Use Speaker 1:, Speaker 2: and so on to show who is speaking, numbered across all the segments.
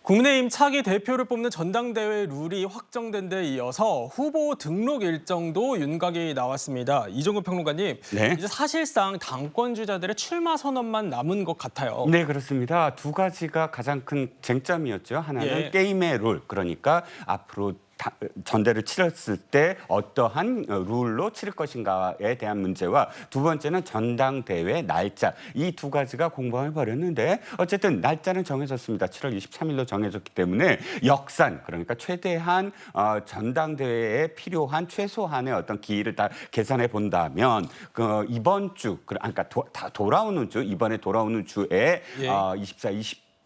Speaker 1: 국민의힘 차기 대표를 뽑는 전당대회 룰이 확정된 데 이어서 후보 등록 일정도 윤곽이 나왔습니다. 이종근 평론가님,
Speaker 2: 네.
Speaker 1: 이제 사실상 당권 주자들의 출마 선언만 남은 것 같아요.
Speaker 2: 네, 그렇습니다. 두 가지가 가장 큰 쟁점이었죠. 하나는 게임의 룰, 그러니까 앞으로 전대를 치렀을 때 어떠한 룰로 치를 것인가에 대한 문제와 두 번째는 전당대회 날짜. 이 두 가지가 공방을 벌였는데 어쨌든 날짜는 정해졌습니다. 7월 23일로 정해졌기 때문에 역산, 그러니까 최대한 전당대회에 필요한 최소한의 어떤 기일을 다 계산해 본다면 이번 주, 그러니까 다 돌아오는 주, 이번에 돌아오는 주에 24,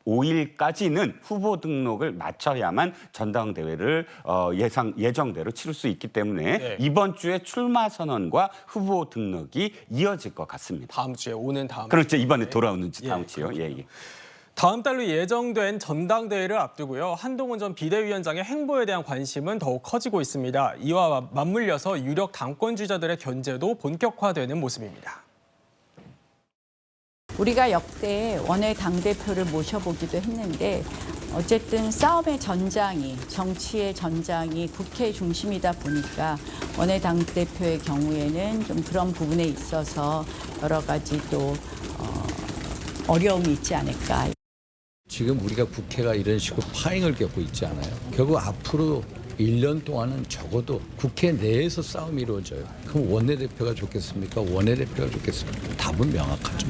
Speaker 2: 25일까지는 후보 등록을 마쳐야만 전당대회를 예정대로 치를 수 있기 때문에 이번 주에 출마 선언과 후보 등록이 이어질 것 같습니다.
Speaker 1: 다음 주에, 오는 다음
Speaker 2: 그렇죠.
Speaker 1: 주에.
Speaker 2: 이번에 돌아오는 다음 주요. 예.
Speaker 1: 다음 달로 예정된 전당대회를 앞두고요. 한동훈 전 비대위원장의 행보에 대한 관심은 더욱 커지고 있습니다. 이와 맞물려서 유력 당권 주자들의 견제도 본격화되는 모습입니다.
Speaker 3: 우리가 역대 원외 당대표를 모셔보기도 했는데 어쨌든 싸움의 전장이, 정치의 전장이 국회 중심이다 보니까 원외 당대표의 경우에는 좀 그런 부분에 있어서 여러 가지 또 어려움이 있지 않을까.
Speaker 4: 지금 우리가 국회가 이런 식으로 파행을 겪고 있지 않아요. 결국 앞으로 1년 동안은 적어도 국회 내에서 싸움이 이루어져요. 그럼 원내대표가 좋겠습니까? 원내대표가 좋겠습니까? 답은 명확하죠.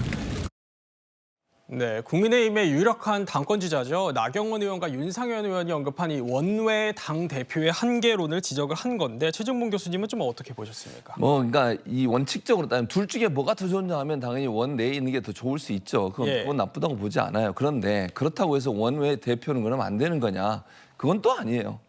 Speaker 1: 네, 국민의힘의 유력한 당권 주자죠. 나경원 의원과 윤상현 의원이 언급한 이 원외 당 대표의 한계론을 지적을 한 건데 최종봉 교수님은 좀 어떻게 보셨습니까?
Speaker 5: 그러니까 이 원칙적으로 따지면 둘 중에 뭐가 더 좋냐 하면 당연히 원내에 있는 게 더 좋을 수 있죠. 그건 나쁘다고 보지 않아요. 그런데 그렇다고 해서 원외 대표는 그러면 안 되는 거냐? 그건 또 아니에요.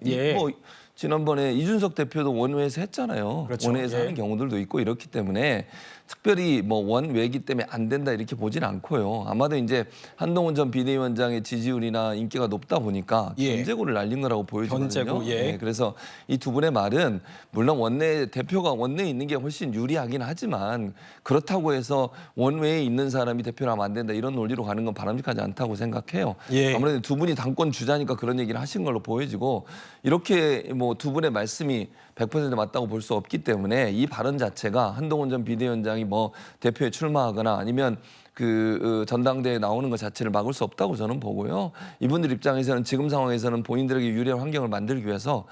Speaker 5: 지난번에 이준석 대표도 원외에서 했잖아요.
Speaker 1: 그렇죠.
Speaker 5: 원외에서 하는 경우들도 있고 이렇기 때문에 특별히 원외이기 때문에 안 된다 이렇게 보진 않고요. 아마도 이제 한동훈 전 비대위원장의 지지율이나 인기가 높다 보니까 견제구를 날린 거라고 보여지거든요. 그래서 이 두 분의 말은 물론 원내 대표가 원내에 있는 게 훨씬 유리하긴 하지만 그렇다고 해서 원외에 있는 사람이 대표를 하면 안 된다 이런 논리로 가는 건 바람직하지 않다고 생각해요. 아무래도 두 분이 당권 주자니까 그런 얘기를 하신 걸로 보여지고 이렇게 두 분의 말씀이 100% 맞다고 볼 수 없기 때문에 이 발언 자체가 한동훈 전 비대위원장이 대표에 출마하거나 아니면 전당대회에 나오는 것 자체를 막을 수 없다고 저는 보고요. 이분들 입장에서는 지금 상황에서는 본인들에게 유리한 환경을 만들기 위해서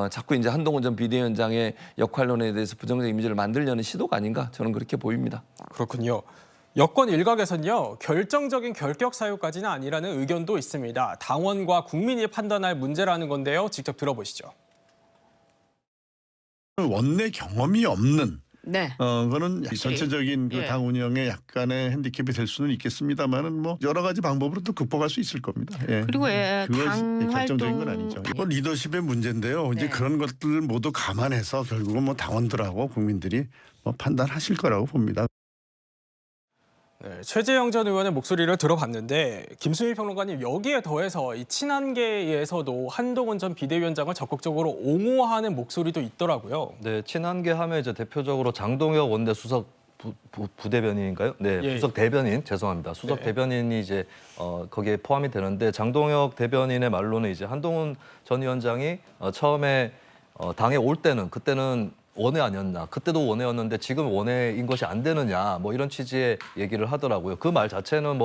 Speaker 5: 자꾸 이제 한동훈 전 비대위원장의 역할론에 대해서 부정적 이미지를 만들려는 시도가 아닌가 저는 그렇게 보입니다.
Speaker 1: 그렇군요. 여권 일각에서는요, 결정적인 결격 사유까지는 아니라는 의견도 있습니다. 당원과 국민이 판단할 문제라는 건데요. 직접 들어보시죠.
Speaker 6: 원내 경험이 없는 그거는
Speaker 3: 그치.
Speaker 6: 전체적인 당 운영에 약간의 핸디캡이 될 수는 있겠습니다만은 여러 가지 방법으로 또 극복할 수 있을 겁니다.
Speaker 7: 그리고
Speaker 6: 그것이 결정적인 건 아니죠. 리더십의 문제인데요. 이제 그런 것들 모두 감안해서 결국은 당원들하고 국민들이 판단하실 거라고 봅니다.
Speaker 1: 네, 최재형 전 의원의 목소리를 들어봤는데 김수미 평론가님, 여기에 더해서 이 친한계에서도 한동훈 전 비대위원장을 적극적으로 옹호하는 목소리도 있더라고요.
Speaker 8: 네, 친한계 하면 이제 대표적으로 장동혁 원내 수석 부대변인인가요? 네, 수석 대변인, 죄송합니다. 수석 대변인이 이제 거기에 포함이 되는데 장동혁 대변인의 말로는 이제 한동훈 전 위원장이 처음에 당에 올 때는 그때는 원외 아니었나? 그때도 원외였는데 지금 원외인 것이 안 되느냐? 이런 취지의 얘기를 하더라고요. 그 말 자체는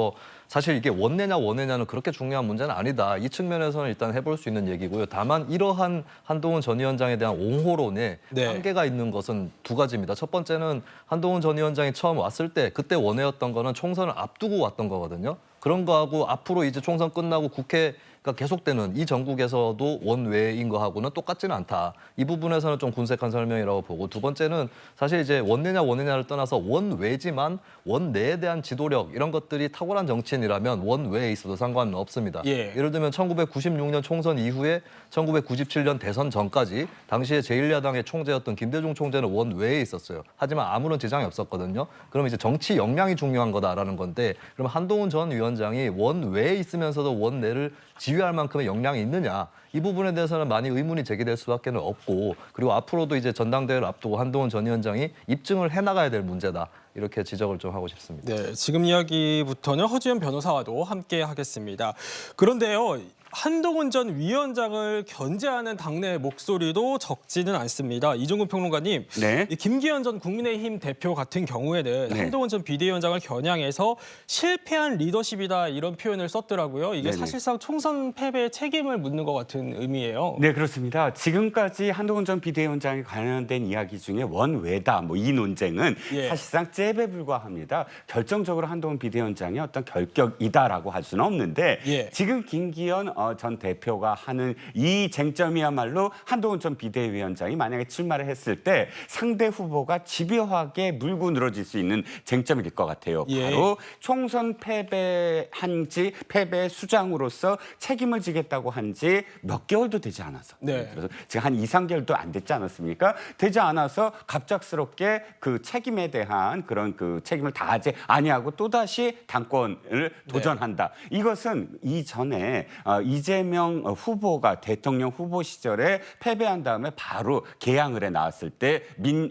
Speaker 8: 사실 이게 원내냐 원외냐는 그렇게 중요한 문제는 아니다. 이 측면에서는 일단 해볼 수 있는 얘기고요. 다만 이러한 한동훈 전 위원장에 대한 옹호론에 한계가 있는 것은 두 가지입니다. 첫 번째는 한동훈 전 위원장이 처음 왔을 때 그때 원외였던 거는 총선을 앞두고 왔던 거거든요. 그런 거하고 앞으로 이제 총선 끝나고 국회가 계속되는 이 전국에서도 원외인 거하고는 똑같지는 않다. 이 부분에서는 좀 군색한 설명이라고 보고, 두 번째는 사실 이제 원내냐 원외냐를 떠나서 원외지만 원내에 대한 지도력 이런 것들이 탁월한 정치인이라면 원외에 있어도 상관은 없습니다. 예를 들면 1996년 총선 이후에 1997년 대선 전까지 당시에 제1야당의 총재였던 김대중 총재는 원외에 있었어요. 하지만 아무런 지장이 없었거든요. 그럼 이제 정치 역량이 중요한 거다라는 건데, 그럼 한동훈 전 위원장이 원외에 있으면서도 원내를 지휘할 만큼의 역량이 있느냐, 이 부분에 대해서는 많이 의문이 제기될 수밖에 없고, 그리고 앞으로도 이제 전당대회를 앞두고 한동훈 전 위원장이 입증을 해나가야 될 문제다, 이렇게 지적을 좀 하고 싶습니다.
Speaker 1: 네, 지금 이야기부터는 허지연 변호사와도 함께 하겠습니다. 그런데요, 한동훈 전 위원장을 견제하는 당내 목소리도 적지는 않습니다. 이종근 평론가님,
Speaker 2: 네.
Speaker 1: 이 김기현 전 국민의힘 대표 같은 경우에는
Speaker 2: 네.
Speaker 1: 한동훈 전 비대위원장을 겨냥해서 실패한 리더십이다 이런 표현을 썼더라고요. 이게
Speaker 2: 네네.
Speaker 1: 사실상 총선 패배의 책임을 묻는 것 같은 의미예요.
Speaker 2: 네, 그렇습니다. 지금까지 한동훈 전 비대위원장에 관련된 이야기 중에 원외다 뭐 이 논쟁은
Speaker 1: 예.
Speaker 2: 사실상 잽에 불과합니다. 결정적으로 한동훈 비대위원장의 어떤 결격이다라고 할 수는 없는데
Speaker 1: 예.
Speaker 2: 지금 김기현 전 대표가 하는 이 쟁점이야말로 한동훈 전 비대위원장이 만약에 출마를 했을 때 상대 후보가 집요하게 물고 늘어질 수 있는 쟁점일 것 같아요.
Speaker 1: 예.
Speaker 2: 바로 총선 패배한 지 패배 수장으로서 책임을 지겠다고 한 지 몇 개월도 되지 않아서
Speaker 1: 네.
Speaker 2: 그래서 지금 한 2, 3개월도 안 됐지 않았습니까? 되지 않아서 갑작스럽게 그 책임에 대한 그런 그 책임을 다하지 아니하고 또다시 당권을 도전한다. 이것은 이전에 이재명 후보가 대통령 후보 시절에 패배한 다음에 바로 개항을 해 나왔을 때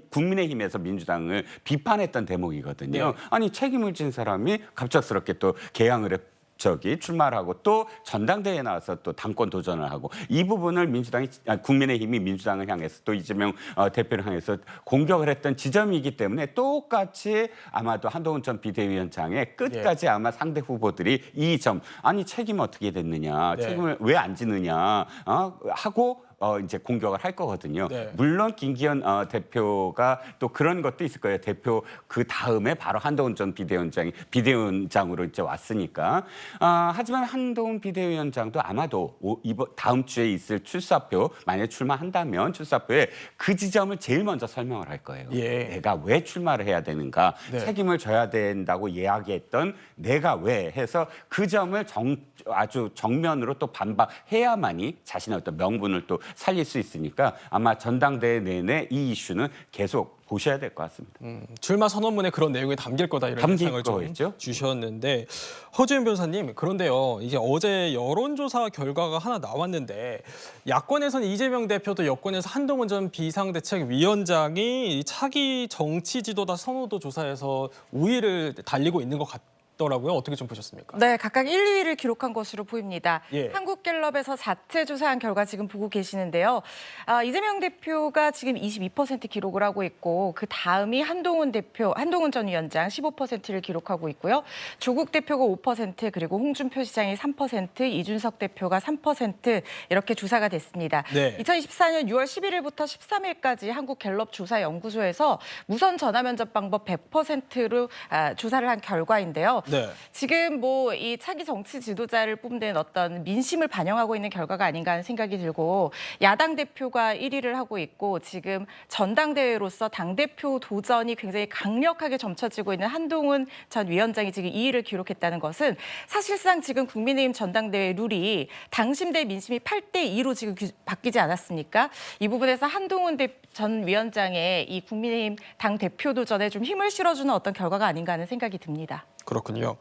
Speaker 2: 국민의힘에서 민주당을 비판했던 대목이거든요.
Speaker 1: 네.
Speaker 2: 아니 책임을 진 사람이 갑작스럽게 또 개항을 해 출마를 하고 또 전당대회에 나와서 또 당권 도전을 하고 이 부분을 국민의힘이 민주당을 향해서 또 이재명 대표를 향해서 공격을 했던 지점이기 때문에 똑같이 아마도 한동훈 전 비대위원장의 끝까지 아마 상대 후보들이 이 점 아니 책임 어떻게 됐느냐
Speaker 1: 네.
Speaker 2: 책임을 왜 안 지느냐 하고 이제 공격을 할 거거든요.
Speaker 1: 네.
Speaker 2: 물론 김기현 대표가 또 그런 것도 있을 거예요. 대표 그 다음에 바로 한동훈 전 비대위원장으로 이제 왔으니까. 하지만 한동훈 비대위원장도 아마도 이번 다음 주에 있을 출사표 만약에 출마한다면 출사표에 그 지점을 제일 먼저 설명을 할 거예요.
Speaker 1: 예.
Speaker 2: 내가 왜 출마를 해야 되는가,
Speaker 1: 네.
Speaker 2: 책임을 져야 된다고 이야기했던 내가 왜 해서 그 점을 아주 정면으로 또 반박해야만이 자신의 어떤 명분을 또 살릴 수 있으니까 아마 전당대회 내내 이 이슈는 계속 보셔야 될 것 같습니다.
Speaker 1: 출마 선언문에 그런 내용이 담길 거다 이런
Speaker 2: 담길
Speaker 1: 예상을 좀
Speaker 2: 거겠죠?
Speaker 1: 주셨는데 허주연 변호사님 그런데요 이게 어제 여론조사 결과가 하나 나왔는데 야권에서는 이재명 대표도 여권에서 한동훈 전 비상대책위원장이 이 차기 정치 지도자 선호도 조사에서 우위를 달리고 있는 것 같더라고요. 어떻게 좀 보셨습니까?
Speaker 7: 네, 각각 1, 2위를 기록한 것으로 보입니다.
Speaker 1: 예.
Speaker 7: 한국갤럽에서 자체 조사한 결과 지금 보고 계시는데요. 이재명 대표가 지금 22% 기록을 하고 있고 그 다음이 한동훈 전 위원장 15%를 기록하고 있고요. 조국 대표가 5% 그리고 홍준표 시장이 3%, 이준석 대표가 3% 이렇게 조사가 됐습니다.
Speaker 1: 네.
Speaker 7: 2024년 6월 11일부터 13일까지 한국갤럽 조사연구소에서 무선 전화면접 방법 100%로 조사를 한 결과인데요.
Speaker 1: 네.
Speaker 7: 지금 뭐 이 차기 정치 지도자를 뽐낸 어떤 민심을 반영하고 있는 결과가 아닌가 하는 생각이 들고 야당 대표가 1위를 하고 있고 지금 전당대회로서 당대표 도전이 굉장히 강력하게 점쳐지고 있는 한동훈 전 위원장이 지금 2위를 기록했다는 것은 사실상 지금 국민의힘 전당대회 룰이 당심 대 민심이 8대2로 지금 바뀌지 않았습니까? 이 부분에서 한동훈 전 위원장의 이 국민의힘 당대표 도전에 좀 힘을 실어주는 어떤 결과가 아닌가 하는 생각이 듭니다.
Speaker 1: 그렇군요.